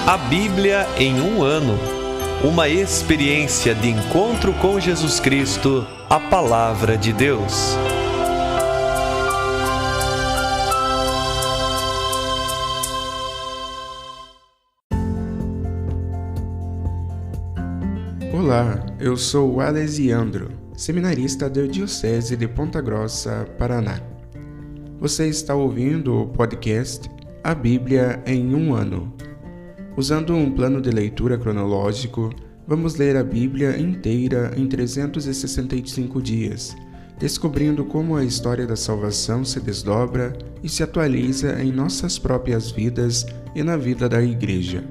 A Bíblia em um ano. Uma experiência de encontro com Jesus Cristo, a Palavra de Deus. Olá, eu sou o Alesiandro, seminarista da Diocese de Ponta Grossa, Paraná. Você está ouvindo o podcast A Bíblia em um ano. Usando um plano de leitura cronológico, vamos ler a Bíblia inteira em 365 dias, descobrindo como a história da salvação se desdobra e se atualiza em nossas próprias vidas e na vida da Igreja.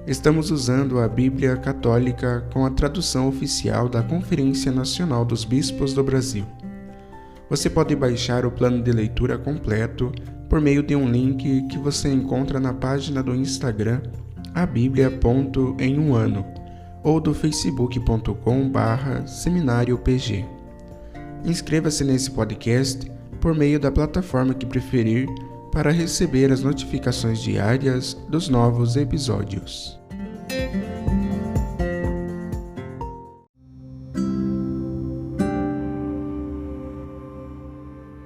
Estamos usando a Bíblia Católica com a tradução oficial da Conferência Nacional dos Bispos do Brasil. Você pode baixar o plano de leitura completo por meio de um link que você encontra na página do Instagram abiblia.emumano ou do facebook.com/seminariopg. Inscreva-se nesse podcast por meio da plataforma que preferir para receber as notificações diárias dos novos episódios.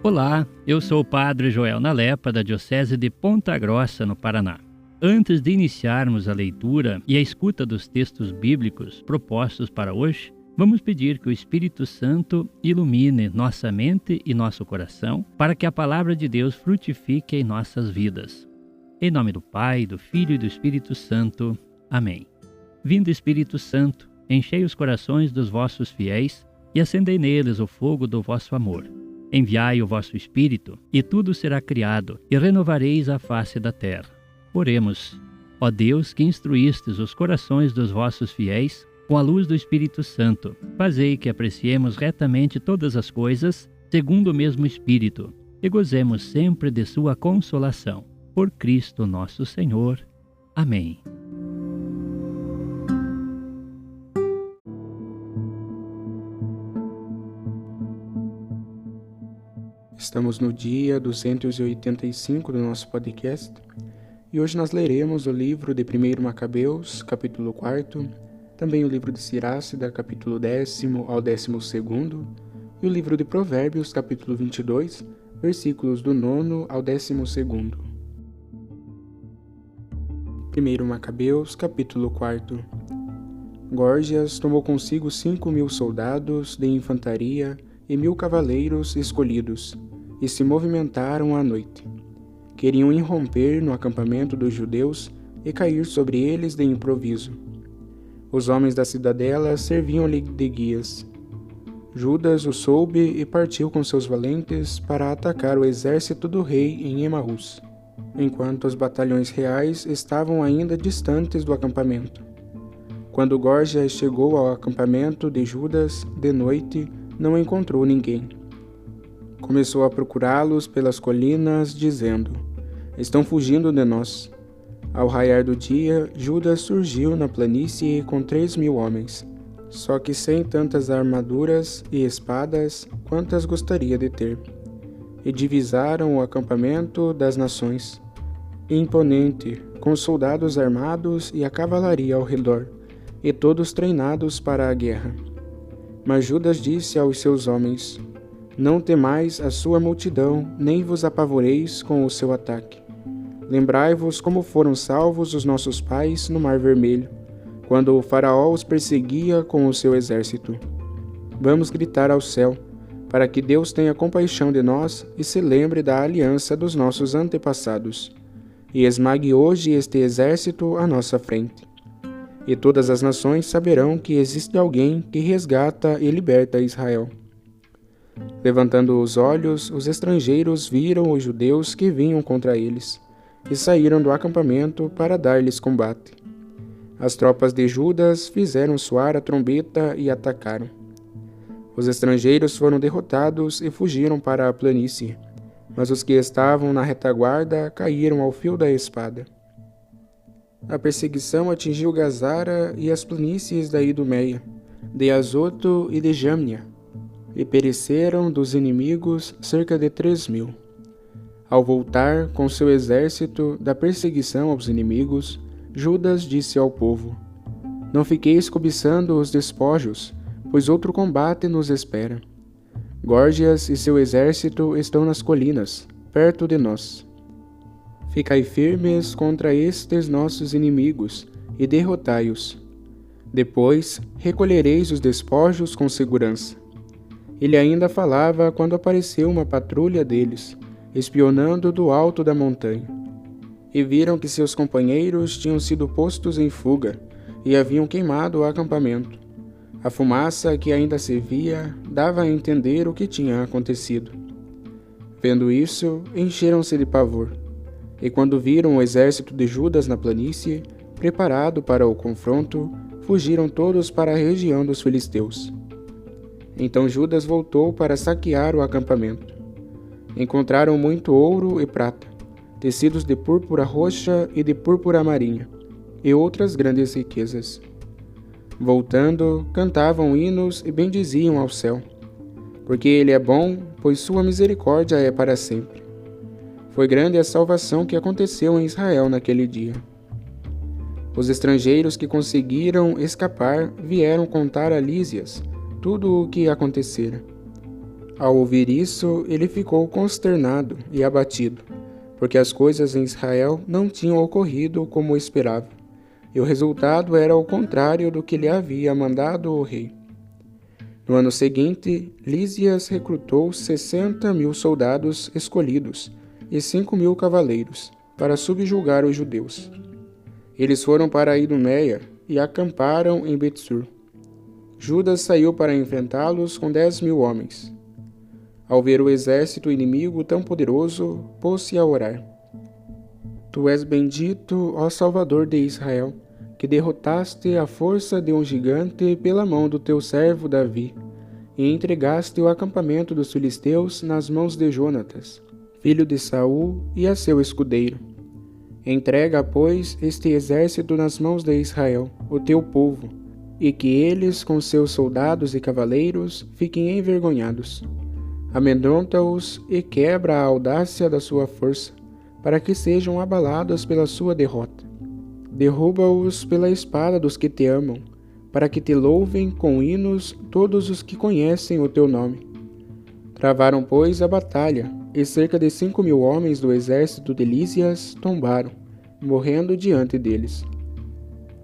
Olá, eu sou o Padre Joel Nalepa, da Diocese de Ponta Grossa, no Paraná. Antes de iniciarmos a leitura e a escuta dos textos bíblicos propostos para hoje, vamos pedir que o Espírito Santo ilumine nossa mente e nosso coração para que a Palavra de Deus frutifique em nossas vidas. Em nome do Pai, do Filho e do Espírito Santo. Amém. Vindo Espírito Santo, enchei os corações dos vossos fiéis e acendei neles o fogo do vosso amor. Enviai o vosso Espírito, e tudo será criado, e renovareis a face da terra. Oremos. Ó Deus, que instruístes os corações dos vossos fiéis, com a luz do Espírito Santo, fazei que apreciemos retamente todas as coisas, segundo o mesmo Espírito, e gozemos sempre de sua consolação. Por Cristo nosso Senhor. Amém. Estamos no dia 285 do nosso podcast e hoje nós leremos o livro de 1 Macabeus, capítulo 4, também o livro de Siracida, capítulo 10º ao 12º, e o livro de Provérbios, capítulo 22, versículos do 9º ao 12º. 1 Macabeus, capítulo 4. Górgias tomou consigo 5.000 soldados de infantaria e 1.000 cavaleiros escolhidos, e se movimentaram à noite. Queriam irromper no acampamento dos judeus e cair sobre eles de improviso. Os homens da cidadela serviam-lhe de guias. Judas o soube e partiu com seus valentes para atacar o exército do rei em Emaús, enquanto os batalhões reais estavam ainda distantes do acampamento. Quando Górgias chegou ao acampamento de Judas de noite, não encontrou ninguém. Começou a procurá-los pelas colinas, dizendo: "Estão fugindo de nós." Ao raiar do dia, Judas surgiu na planície com 3.000 homens, só que sem tantas armaduras e espadas quantas gostaria de ter. E divisaram o acampamento das nações, imponente, com soldados armados e a cavalaria ao redor, e todos treinados para a guerra. Mas Judas disse aos seus homens: "Não temais a sua multidão, nem vos apavoreis com o seu ataque. Lembrai-vos como foram salvos os nossos pais no Mar Vermelho, quando o faraó os perseguia com o seu exército. Vamos gritar ao céu, para que Deus tenha compaixão de nós e se lembre da aliança dos nossos antepassados, e esmague hoje este exército à nossa frente. E todas as nações saberão que existe alguém que resgata e liberta Israel." Levantando os olhos, os estrangeiros viram os judeus que vinham contra eles, e saíram do acampamento para dar-lhes combate. As tropas de Judas fizeram soar a trombeta e atacaram. Os estrangeiros foram derrotados e fugiram para a planície, mas os que estavam na retaguarda caíram ao fio da espada. A perseguição atingiu Gazara e as planícies da Idumeia, de Azoto e de Jâmnia, e pereceram dos inimigos cerca de 3.000. Ao voltar com seu exército da perseguição aos inimigos, Judas disse ao povo: Não fiqueis cobiçando os despojos, pois outro combate nos espera. Górgias e seu exército estão nas colinas, perto de nós. Ficai firmes contra estes nossos inimigos e derrotai-os. Depois recolhereis os despojos com segurança. Ele ainda falava quando apareceu uma patrulha deles, espionando do alto da montanha. E viram que seus companheiros tinham sido postos em fuga e haviam queimado o acampamento. A fumaça que ainda se via dava a entender o que tinha acontecido. Vendo isso, encheram-se de pavor. E quando viram o exército de Judas na planície, preparado para o confronto, fugiram todos para a região dos filisteus. Então Judas voltou para saquear o acampamento. Encontraram muito ouro e prata, tecidos de púrpura roxa e de púrpura marinha, e outras grandes riquezas. Voltando, cantavam hinos e bendiziam ao céu, porque ele é bom, pois sua misericórdia é para sempre. Foi grande a salvação que aconteceu em Israel naquele dia. Os estrangeiros que conseguiram escapar vieram contar a Lísias tudo o que acontecera. Ao ouvir isso, ele ficou consternado e abatido, porque as coisas em Israel não tinham ocorrido como esperava, e o resultado era o contrário do que lhe havia mandado o rei. No ano seguinte, Lísias recrutou 60.000 soldados escolhidos e 5.000 cavaleiros para subjugar os judeus. Eles foram para Idumeia e acamparam em Betsur. Judas saiu para enfrentá-los com 10.000 homens. Ao ver o exército inimigo tão poderoso, pôs-se a orar. Tu és bendito, ó Salvador de Israel, que derrotaste a força de um gigante pela mão do teu servo Davi, e entregaste o acampamento dos filisteus nas mãos de Jonatas, filho de Saul, e a seu escudeiro. Entrega, pois, este exército nas mãos de Israel, o teu povo, e que eles, com seus soldados e cavaleiros, fiquem envergonhados. Amedronta-os e quebra a audácia da sua força, para que sejam abalados pela sua derrota. Derruba-os pela espada dos que te amam, para que te louvem com hinos todos os que conhecem o teu nome. Travaram, pois, a batalha, e cerca de 5.000 homens do exército de Lísias tombaram, morrendo diante deles.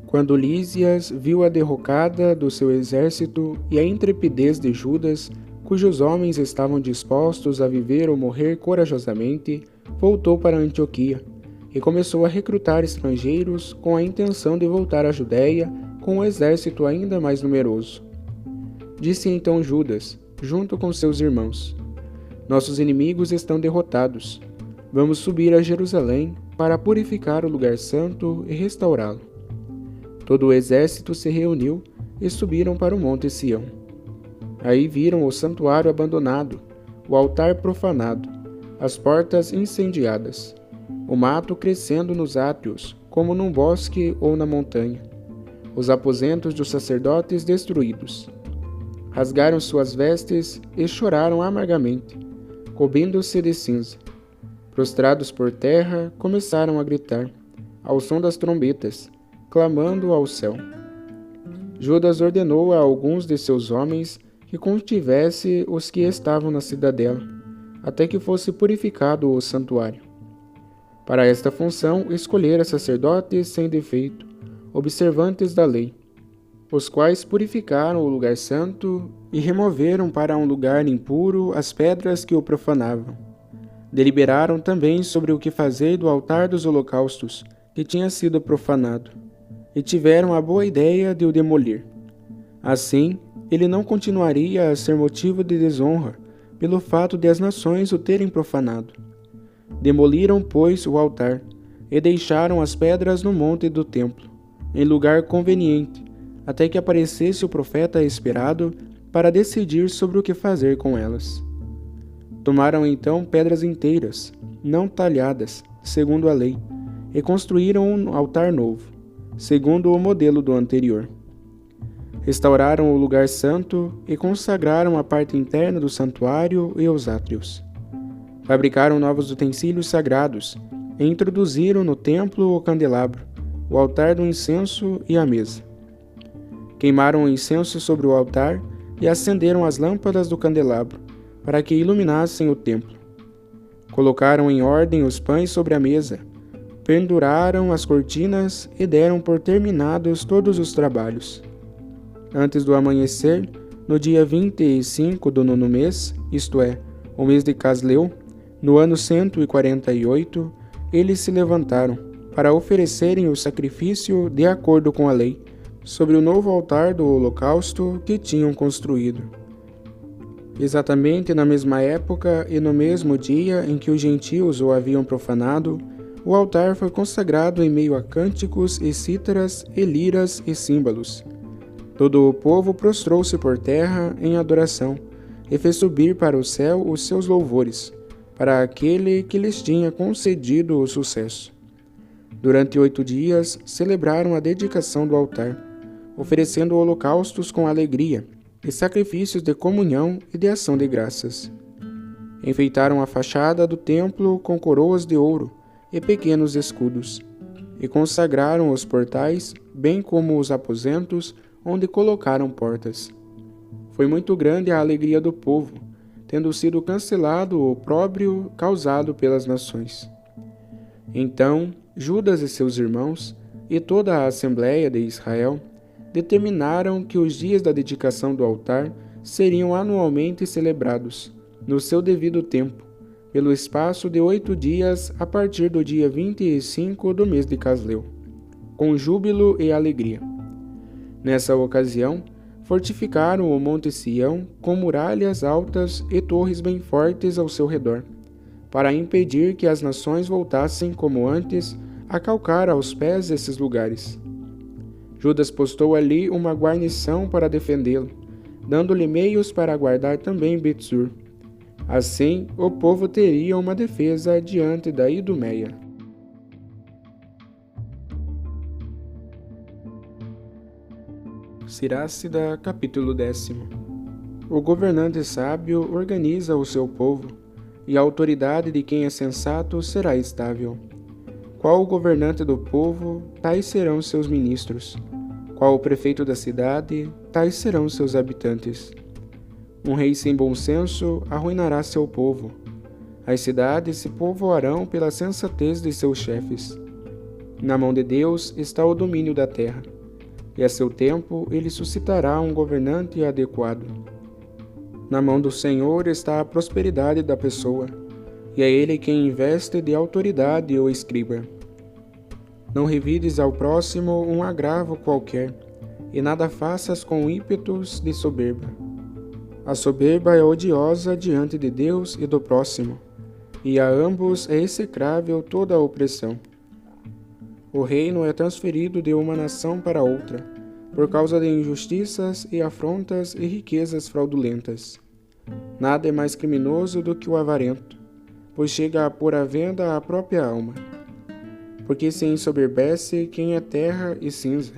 Quando Lísias viu a derrocada do seu exército e a intrepidez de Judas, cujos homens estavam dispostos a viver ou morrer corajosamente, voltou para Antioquia e começou a recrutar estrangeiros com a intenção de voltar à Judéia com um exército ainda mais numeroso. Disse então Judas, junto com seus irmãos: Nossos inimigos estão derrotados. Vamos subir a Jerusalém para purificar o lugar santo e restaurá-lo. Todo o exército se reuniu e subiram para o monte Sião. Aí viram o santuário abandonado, o altar profanado, as portas incendiadas, o mato crescendo nos átrios, como num bosque ou na montanha, os aposentos dos sacerdotes destruídos. Rasgaram suas vestes e choraram amargamente, cobrindo-se de cinza. Prostrados por terra, começaram a gritar, ao som das trombetas, clamando ao céu. Judas ordenou a alguns de seus homens que contivesse os que estavam na cidadela, até que fosse purificado o santuário. Para esta função, escolhera sacerdotes sem defeito, observantes da lei, os quais purificaram o lugar santo e removeram para um lugar impuro as pedras que o profanavam. Deliberaram também sobre o que fazer do altar dos holocaustos, que tinha sido profanado, e tiveram a boa ideia de o demolir. Assim, ele não continuaria a ser motivo de desonra, pelo fato de as nações o terem profanado. Demoliram, pois, o altar, e deixaram as pedras no monte do templo, em lugar conveniente, até que aparecesse o profeta esperado para decidir sobre o que fazer com elas. Tomaram então pedras inteiras, não talhadas, segundo a lei, e construíram um altar novo, segundo o modelo do anterior. Restauraram o lugar santo e consagraram a parte interna do santuário e os átrios. Fabricaram novos utensílios sagrados e introduziram no templo o candelabro, o altar do incenso e a mesa. Queimaram o incenso sobre o altar e acenderam as lâmpadas do candelabro, para que iluminassem o templo. Colocaram em ordem os pães sobre a mesa, penduraram as cortinas e deram por terminados todos os trabalhos. Antes do amanhecer, no dia 25 do 9º mês, isto é, o mês de Casleu, no ano 148, eles se levantaram para oferecerem o sacrifício de acordo com a lei, sobre o novo altar do holocausto que tinham construído. Exatamente na mesma época e no mesmo dia em que os gentios o haviam profanado, o altar foi consagrado em meio a cânticos e cítaras e liras e símbolos. Todo o povo prostrou-se por terra em adoração e fez subir para o céu os seus louvores, para aquele que lhes tinha concedido o sucesso. Durante 8 dias celebraram a dedicação do altar, oferecendo holocaustos com alegria e sacrifícios de comunhão e de ação de graças. Enfeitaram a fachada do templo com coroas de ouro e pequenos escudos, e consagraram os portais, bem como os aposentos, onde colocaram portas. Foi muito grande a alegria do povo, tendo sido cancelado o opróbrio causado pelas nações. Então, Judas e seus irmãos, e toda a Assembleia de Israel, determinaram que os dias da dedicação do altar seriam anualmente celebrados, no seu devido tempo, pelo espaço de 8 dias a partir do dia 25 do mês de Casleu, com júbilo e alegria. Nessa ocasião, fortificaram o Monte Sião com muralhas altas e torres bem fortes ao seu redor, para impedir que as nações voltassem como antes a calcar aos pés esses lugares. Judas postou ali uma guarnição para defendê-lo, dando-lhe meios para guardar também Bet-sur. Assim, o povo teria uma defesa diante da Idumeia. Sirácida, capítulo 10. O governante sábio organiza o seu povo, e a autoridade de quem é sensato será estável. Qual o governante do povo, tais serão seus ministros. Qual o prefeito da cidade, tais serão seus habitantes. Um rei sem bom senso arruinará seu povo. As cidades se povoarão pela sensatez de seus chefes. Na mão de Deus está o domínio da terra, e a seu tempo ele suscitará um governante adequado. Na mão do Senhor está a prosperidade da pessoa, e é ele quem investe de autoridade o escriba. Não revides ao próximo um agravo qualquer, e nada faças com ímpetos de soberba. A soberba é odiosa diante de Deus e do próximo, e a ambos é execrável toda a opressão. O reino é transferido de uma nação para outra, por causa de injustiças e afrontas e riquezas fraudulentas. Nada é mais criminoso do que o avarento, pois chega a pôr à venda a própria alma. Porque se ensoberbece quem é terra e cinza,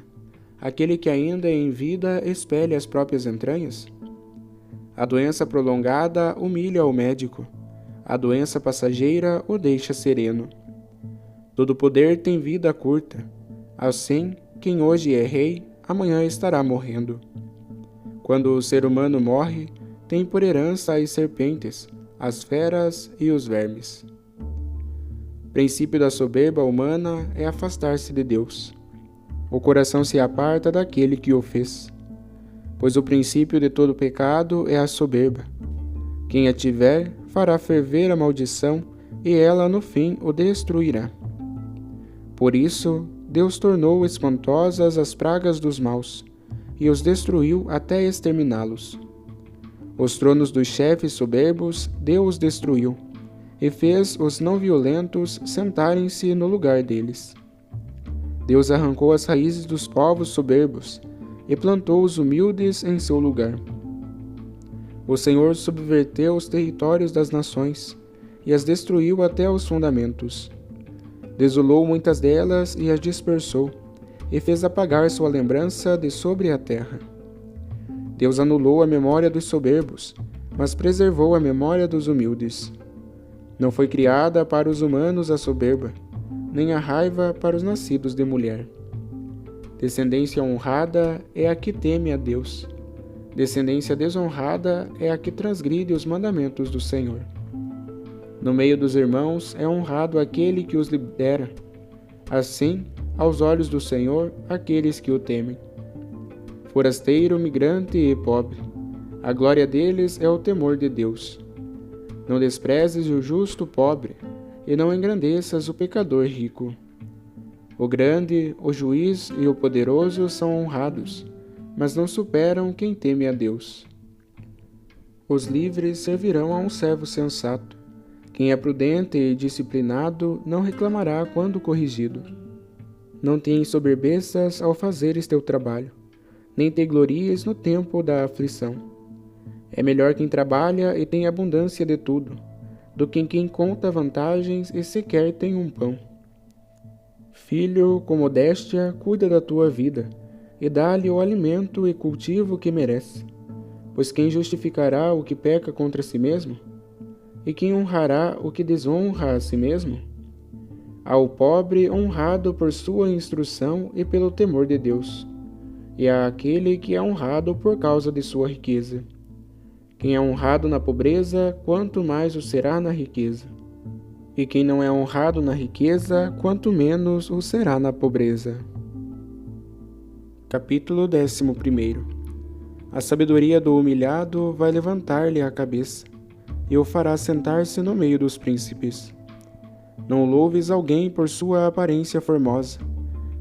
aquele que ainda é em vida expele as próprias entranhas? A doença prolongada humilha o médico, a doença passageira o deixa sereno. Todo poder tem vida curta, assim, quem hoje é rei, amanhã estará morrendo. Quando o ser humano morre, tem por herança as serpentes, as feras e os vermes. O princípio da soberba humana é afastar-se de Deus. O coração se aparta daquele que o fez. Pois o princípio de todo pecado é a soberba. Quem a tiver, fará ferver a maldição, e ela no fim o destruirá. Por isso, Deus tornou espantosas as pragas dos maus, e os destruiu até exterminá-los. Os tronos dos chefes soberbos Deus destruiu, e fez os não violentos sentarem-se no lugar deles. Deus arrancou as raízes dos povos soberbos, e plantou os humildes em seu lugar. O Senhor subverteu os territórios das nações, e as destruiu até os fundamentos. Desolou muitas delas e as dispersou, e fez apagar sua lembrança de sobre a terra. Deus anulou a memória dos soberbos, mas preservou a memória dos humildes. Não foi criada para os humanos a soberba, nem a raiva para os nascidos de mulher. Descendência honrada é a que teme a Deus. Descendência desonrada é a que transgride os mandamentos do Senhor. No meio dos irmãos é honrado aquele que os lidera. Assim, aos olhos do Senhor, aqueles que o temem. Forasteiro, migrante e pobre, a glória deles é o temor de Deus. Não desprezes o justo pobre, e não engrandeças o pecador rico. O grande, o juiz e o poderoso são honrados, mas não superam quem teme a Deus. Os livres servirão a um servo sensato. Quem é prudente e disciplinado não reclamará quando corrigido. Não te ensoberbeças ao fazeres teu trabalho, nem te glories no tempo da aflição. É melhor quem trabalha e tem abundância de tudo, do que quem conta vantagens e sequer tem um pão. Filho, com modéstia, cuida da tua vida, e dá-lhe o alimento e cultivo que merece. Pois quem justificará o que peca contra si mesmo? E quem honrará o que desonra a si mesmo? Ao pobre honrado por sua instrução e pelo temor de Deus, e a aquele que é honrado por causa de sua riqueza. Quem é honrado na pobreza, quanto mais o será na riqueza. E quem não é honrado na riqueza, quanto menos o será na pobreza. Capítulo 11. A sabedoria do humilhado vai levantar-lhe a cabeça, e o fará sentar-se no meio dos príncipes. Não louves alguém por sua aparência formosa,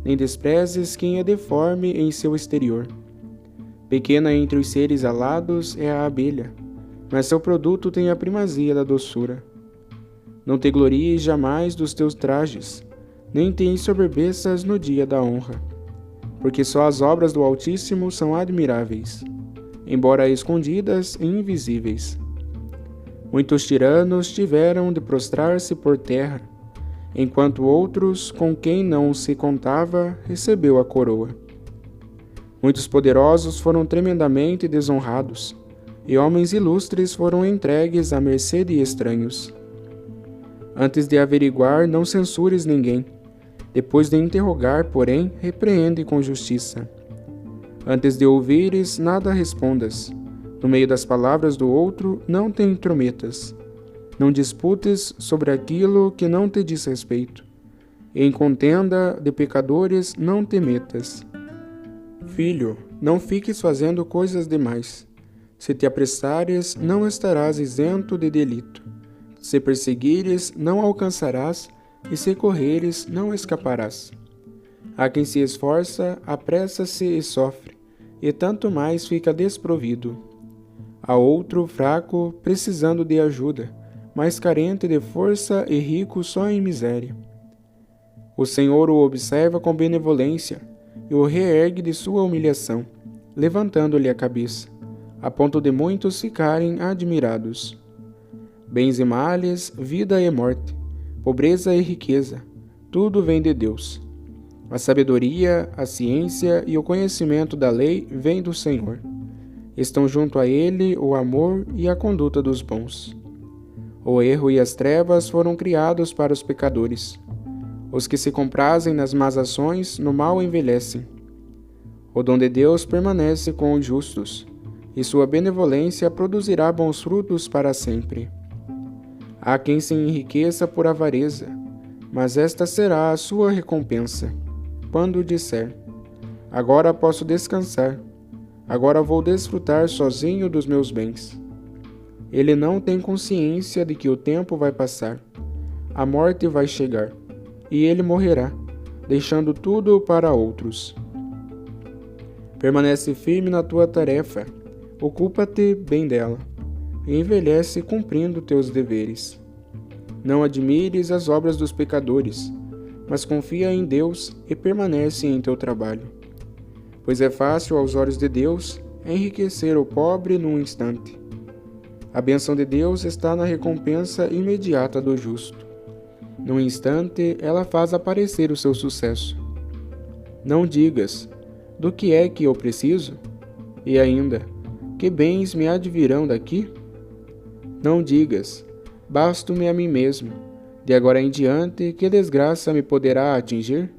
nem desprezes quem é deforme em seu exterior. Pequena entre os seres alados é a abelha, mas seu produto tem a primazia da doçura. Não te glories jamais dos teus trajes, nem te ensoberbeças no dia da honra, porque só as obras do Altíssimo são admiráveis, embora escondidas e invisíveis. Muitos tiranos tiveram de prostrar-se por terra, enquanto outros, com quem não se contava, recebeu a coroa. Muitos poderosos foram tremendamente desonrados, e homens ilustres foram entregues à mercê de estranhos. Antes de averiguar, não censures ninguém. Depois de interrogar, porém, repreende com justiça. Antes de ouvires, nada respondas. No meio das palavras do outro, não te intrometas. Não disputes sobre aquilo que não te diz respeito. Em contenda de pecadores, não te metas. Filho, não fiques fazendo coisas demais. Se te apressares, não estarás isento de delito. Se perseguires, não alcançarás, e se correres, não escaparás. Há quem se esforça, apressa-se e sofre, e tanto mais fica desprovido. Há outro fraco, precisando de ajuda, mas carente de força e rico só em miséria. O Senhor o observa com benevolência e o reergue de sua humilhação, levantando-lhe a cabeça, a ponto de muitos ficarem admirados. Bens e males, vida e morte, pobreza e riqueza, tudo vem de Deus. A sabedoria, a ciência e o conhecimento da lei vêm do Senhor. Estão junto a ele o amor e a conduta dos bons. O erro e as trevas foram criados para os pecadores. Os que se comprazem nas más ações, no mal envelhecem. O dom de Deus permanece com os justos, e sua benevolência produzirá bons frutos para sempre. Há quem se enriqueça por avareza, mas esta será a sua recompensa, quando disser: agora posso descansar, agora vou desfrutar sozinho dos meus bens. Ele não tem consciência de que o tempo vai passar, a morte vai chegar, e ele morrerá, deixando tudo para outros. Permanece firme na tua tarefa, ocupa-te bem dela, e envelhece cumprindo teus deveres. Não admires as obras dos pecadores, mas confia em Deus e permanece em teu trabalho. Pois é fácil aos olhos de Deus enriquecer o pobre num instante. A bênção de Deus está na recompensa imediata do justo. Num instante, ela faz aparecer o seu sucesso. Não digas: do que é que eu preciso? E ainda: que bens me advirão daqui? Não digas: basto-me a mim mesmo. De agora em diante, que desgraça me poderá atingir?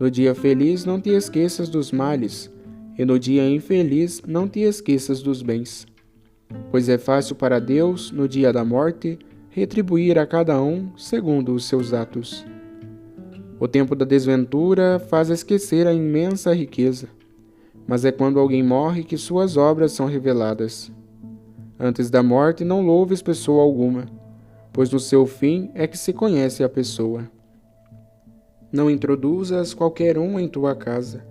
No dia feliz não te esqueças dos males, e no dia infeliz não te esqueças dos bens. Pois é fácil para Deus, no dia da morte, retribuir a cada um segundo os seus atos. O tempo da desventura faz esquecer a imensa riqueza, mas é quando alguém morre que suas obras são reveladas. Antes da morte não louves pessoa alguma, pois no seu fim é que se conhece a pessoa. Não introduzas qualquer um em tua casa,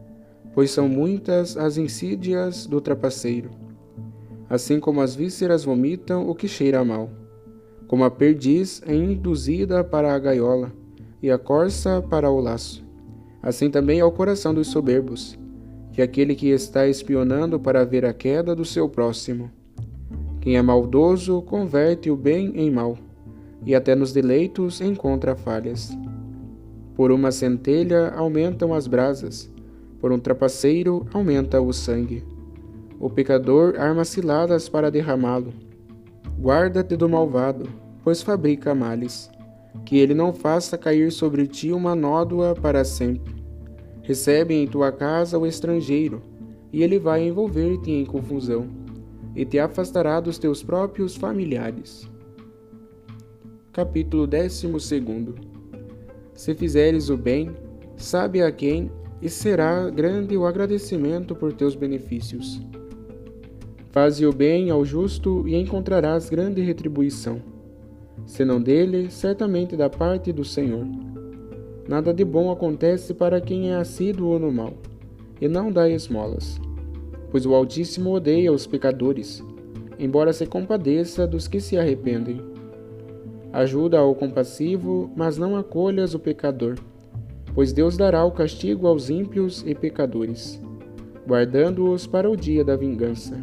pois são muitas as insídias do trapaceiro. Assim como as vísceras vomitam o que cheira mal, como a perdiz é induzida para a gaiola, e a corça para o laço. Assim também é o coração dos soberbos, que aquele que está espionando para ver a queda do seu próximo. Quem é maldoso converte o bem em mal, e até nos deleitos encontra falhas. Por uma centelha aumentam as brasas, por um trapaceiro aumenta o sangue. O pecador arma ciladas para derramá-lo. Guarda-te do malvado, pois fabrica males. Que ele não faça cair sobre ti uma nódoa para sempre. Recebe em tua casa o estrangeiro, e ele vai envolver-te em confusão, e te afastará dos teus próprios familiares. Capítulo 12. Se fizeres o bem, sabe a quem, e será grande o agradecimento por teus benefícios. Faze o bem ao justo e encontrarás grande retribuição. Senão dele, certamente da parte do Senhor. Nada de bom acontece para quem é assíduo no mal, e não dá esmolas. Pois o Altíssimo odeia os pecadores, embora se compadeça dos que se arrependem. Ajuda ao compassivo, mas não acolhas o pecador, pois Deus dará o castigo aos ímpios e pecadores, guardando-os para o dia da vingança.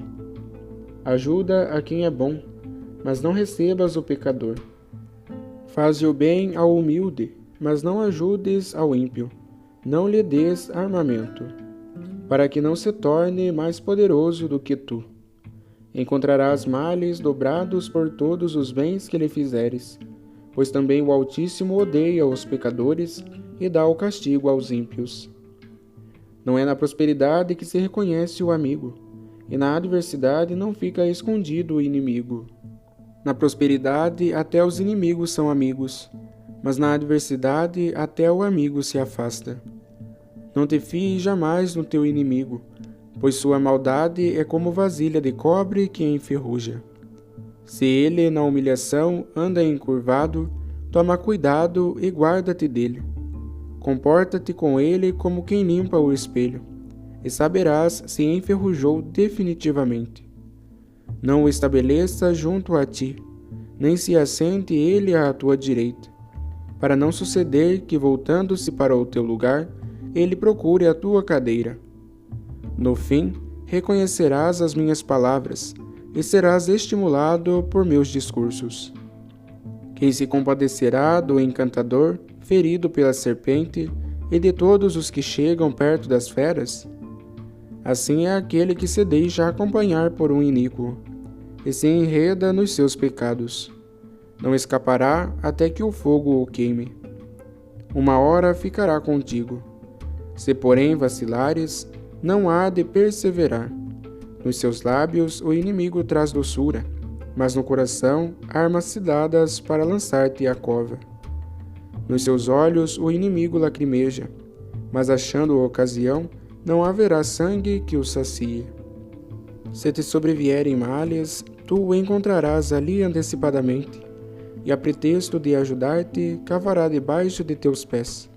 Ajuda a quem é bom, mas não recebas o pecador. Faze o bem ao humilde, mas não ajudes ao ímpio. Não lhe des armamento, para que não se torne mais poderoso do que tu. Encontrarás males dobrados por todos os bens que lhe fizeres, pois também o Altíssimo odeia os pecadores e dá o castigo aos ímpios. Não é na prosperidade que se reconhece o amigo, e na adversidade não fica escondido o inimigo. Na prosperidade, até os inimigos são amigos, mas na adversidade, até o amigo se afasta. Não te fies jamais no teu inimigo, pois sua maldade é como vasilha de cobre que enferruja. Se ele, na humilhação, anda encurvado, toma cuidado e guarda-te dele. Comporta-te com ele como quem limpa o espelho, e saberás se enferrujou definitivamente. Não o estabeleça junto a ti, nem se assente ele à tua direita, para não suceder que, voltando-se para o teu lugar, ele procure a tua cadeira. No fim, reconhecerás as minhas palavras, e serás estimulado por meus discursos. Quem se compadecerá do encantador, ferido pela serpente, e de todos os que chegam perto das feras? Assim é aquele que se deixa acompanhar por um iníquo, e se enreda nos seus pecados. Não escapará até que o fogo o queime. Uma hora ficará contigo. Se porém vacilares, não há de perseverar. Nos seus lábios o inimigo traz doçura, mas no coração armas ciladas para lançar-te à cova. Nos seus olhos o inimigo lacrimeja, mas achando ocasião, não haverá sangue que o sacie. Se te sobrevierem males, tu o encontrarás ali antecipadamente, e a pretexto de ajudar-te, cavará debaixo de teus pés.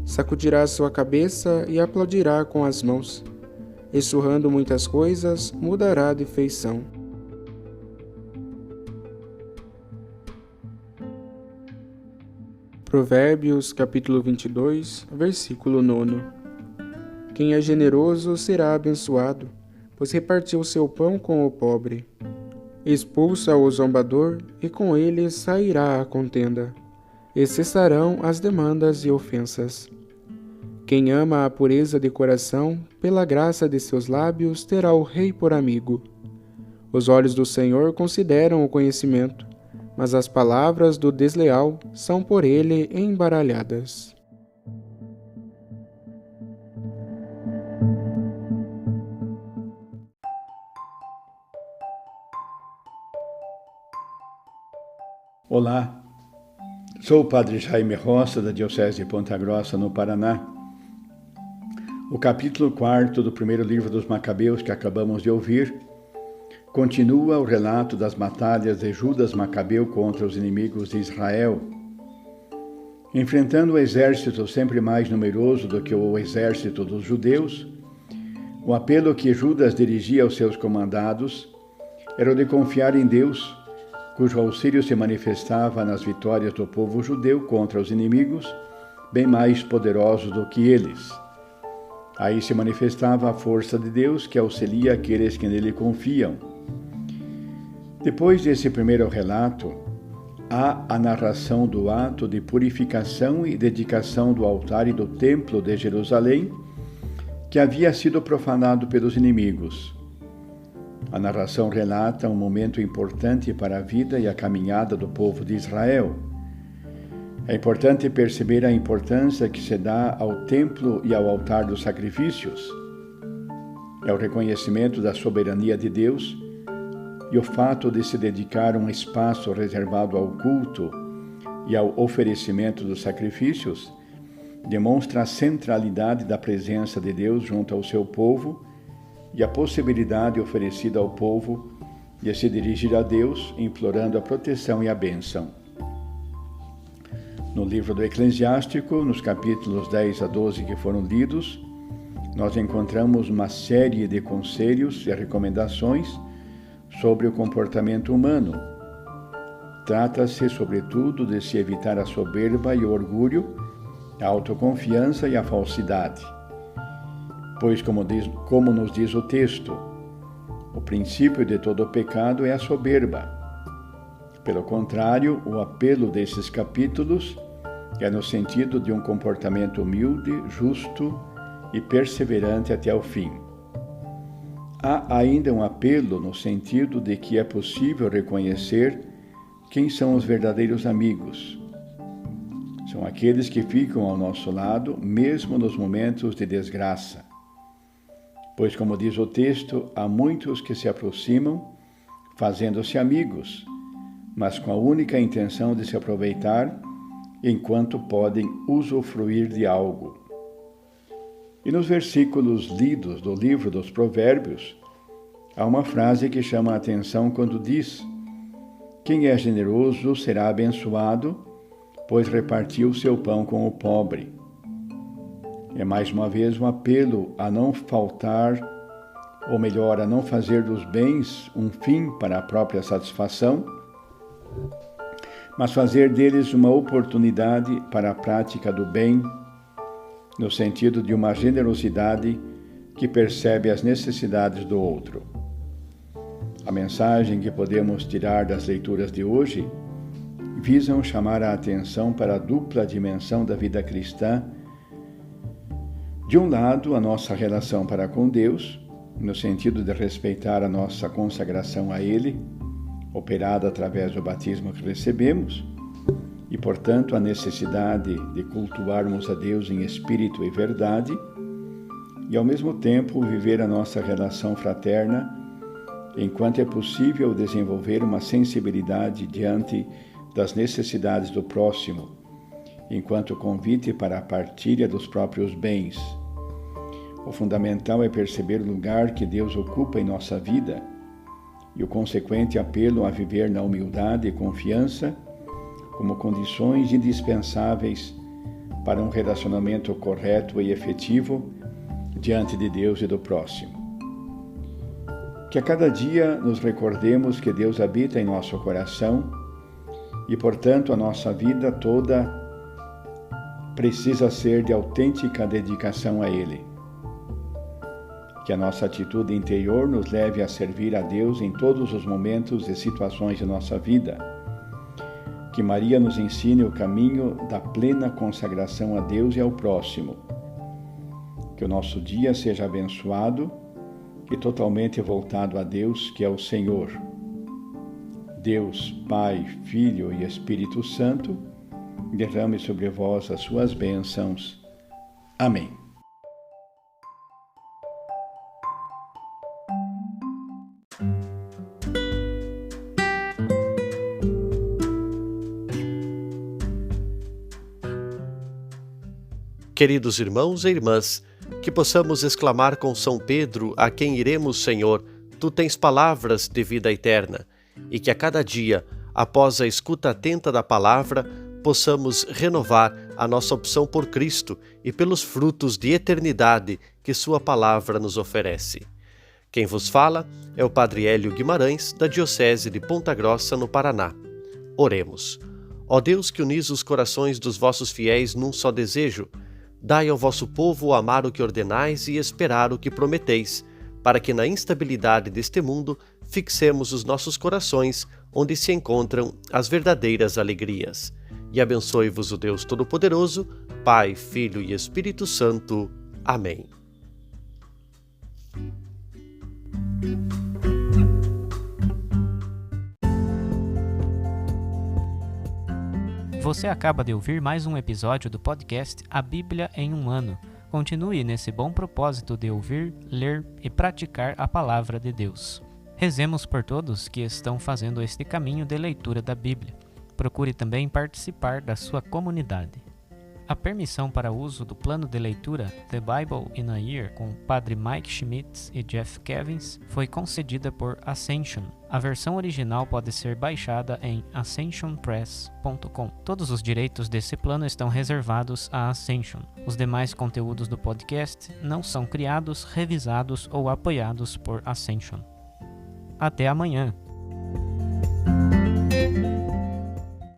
Sacudirá sua cabeça e aplaudirá com as mãos, e surrando muitas coisas, mudará de feição. Provérbios, capítulo 22, versículo 9. Quem é generoso será abençoado, pois repartiu seu pão com o pobre. Expulsa o zombador, e com ele sairá a contenda, e cessarão as demandas e ofensas. Quem ama a pureza de coração, pela graça de seus lábios, terá o rei por amigo. Os olhos do Senhor consideram o conhecimento, mas as palavras do desleal são por ele embaralhadas. Olá, sou o Padre Jaime Roça, da Diocese de Ponta Grossa, no Paraná. O capítulo 4 do primeiro livro dos Macabeus que acabamos de ouvir continua o relato das batalhas de Judas Macabeu contra os inimigos de Israel. Enfrentando um exército sempre mais numeroso do que o exército dos judeus, o apelo que Judas dirigia aos seus comandados era o de confiar em Deus, cujo auxílio se manifestava nas vitórias do povo judeu contra os inimigos, bem mais poderosos do que eles. Aí se manifestava a força de Deus que auxilia aqueles que nele confiam. Depois desse primeiro relato, há a narração do ato de purificação e dedicação do altar e do templo de Jerusalém, que havia sido profanado pelos inimigos. A narração relata um momento importante para a vida e a caminhada do povo de Israel. É importante perceber a importância que se dá ao templo e ao altar dos sacrifícios. É o reconhecimento da soberania de Deus e o fato de se dedicar um espaço reservado ao culto e ao oferecimento dos sacrifícios demonstra a centralidade da presença de Deus junto ao seu povo e a possibilidade oferecida ao povo de se dirigir a Deus, implorando a proteção e a bênção. No livro do Eclesiástico, nos capítulos 10 a 12 que foram lidos, nós encontramos uma série de conselhos e recomendações sobre o comportamento humano. Trata-se, sobretudo, de se evitar a soberba e o orgulho, a autoconfiança e a falsidade. Pois, como nos diz o texto, o princípio de todo pecado é a soberba. Pelo contrário, o apelo desses capítulos é no sentido de um comportamento humilde, justo e perseverante até o fim. Há ainda um apelo no sentido de que é possível reconhecer quem são os verdadeiros amigos. São aqueles que ficam ao nosso lado, mesmo nos momentos de desgraça. Pois, como diz o texto, há muitos que se aproximam, fazendo-se amigos, mas com a única intenção de se aproveitar enquanto podem usufruir de algo. E nos versículos lidos do livro dos Provérbios, há uma frase que chama a atenção quando diz: "Quem é generoso será abençoado, pois repartiu o seu pão com o pobre." É mais uma vez um apelo a não faltar, ou melhor, a não fazer dos bens um fim para a própria satisfação, mas fazer deles uma oportunidade para a prática do bem, no sentido de uma generosidade que percebe as necessidades do outro. A mensagem que podemos tirar das leituras de hoje visam chamar a atenção para a dupla dimensão da vida cristã. De um lado, a nossa relação para com Deus, no sentido de respeitar a nossa consagração a Ele, operada através do batismo que recebemos, e, portanto, a necessidade de cultuarmos a Deus em espírito e verdade, e, ao mesmo tempo, viver a nossa relação fraterna, enquanto é possível desenvolver uma sensibilidade diante das necessidades do próximo, enquanto convite para a partilha dos próprios bens. O fundamental é perceber o lugar que Deus ocupa em nossa vida e o consequente apelo a viver na humildade e confiança como condições indispensáveis para um relacionamento correto e efetivo diante de Deus e do próximo. Que a cada dia nos recordemos que Deus habita em nosso coração e, portanto, a nossa vida toda precisa ser de autêntica dedicação a Ele. Que a nossa atitude interior nos leve a servir a Deus em todos os momentos e situações de nossa vida. Que Maria nos ensine o caminho da plena consagração a Deus e ao próximo. Que o nosso dia seja abençoado e totalmente voltado a Deus, que é o Senhor. Deus, Pai, Filho e Espírito Santo, derrame sobre vós as suas bênçãos. Amém. Queridos irmãos e irmãs, que possamos exclamar com São Pedro, a quem iremos, Senhor, Tu tens palavras de vida eterna, e que a cada dia, após a escuta atenta da palavra, possamos renovar a nossa opção por Cristo e pelos frutos de eternidade que Sua palavra nos oferece. Quem vos fala é o Padre Hélio Guimarães, da Diocese de Ponta Grossa, no Paraná. Oremos. Ó Deus, que unis os corações dos vossos fiéis num só desejo, dai ao vosso povo amar o que ordenais e esperar o que prometeis, para que na instabilidade deste mundo fixemos os nossos corações onde se encontram as verdadeiras alegrias. E abençoe-vos o Deus Todo-Poderoso, Pai, Filho e Espírito Santo. Amém. Você acaba de ouvir mais um episódio do podcast A Bíblia em um Ano. Continue nesse bom propósito de ouvir, ler e praticar a Palavra de Deus. Rezemos por todos que estão fazendo este caminho de leitura da Bíblia. Procure também participar da sua comunidade. A permissão para uso do plano de leitura The Bible in a Year com Padre Mike Schmitz e Jeff Kevins foi concedida por Ascension. A versão original pode ser baixada em ascensionpress.com. Todos os direitos desse plano estão reservados à Ascension. Os demais conteúdos do podcast não são criados, revisados ou apoiados por Ascension. Até amanhã!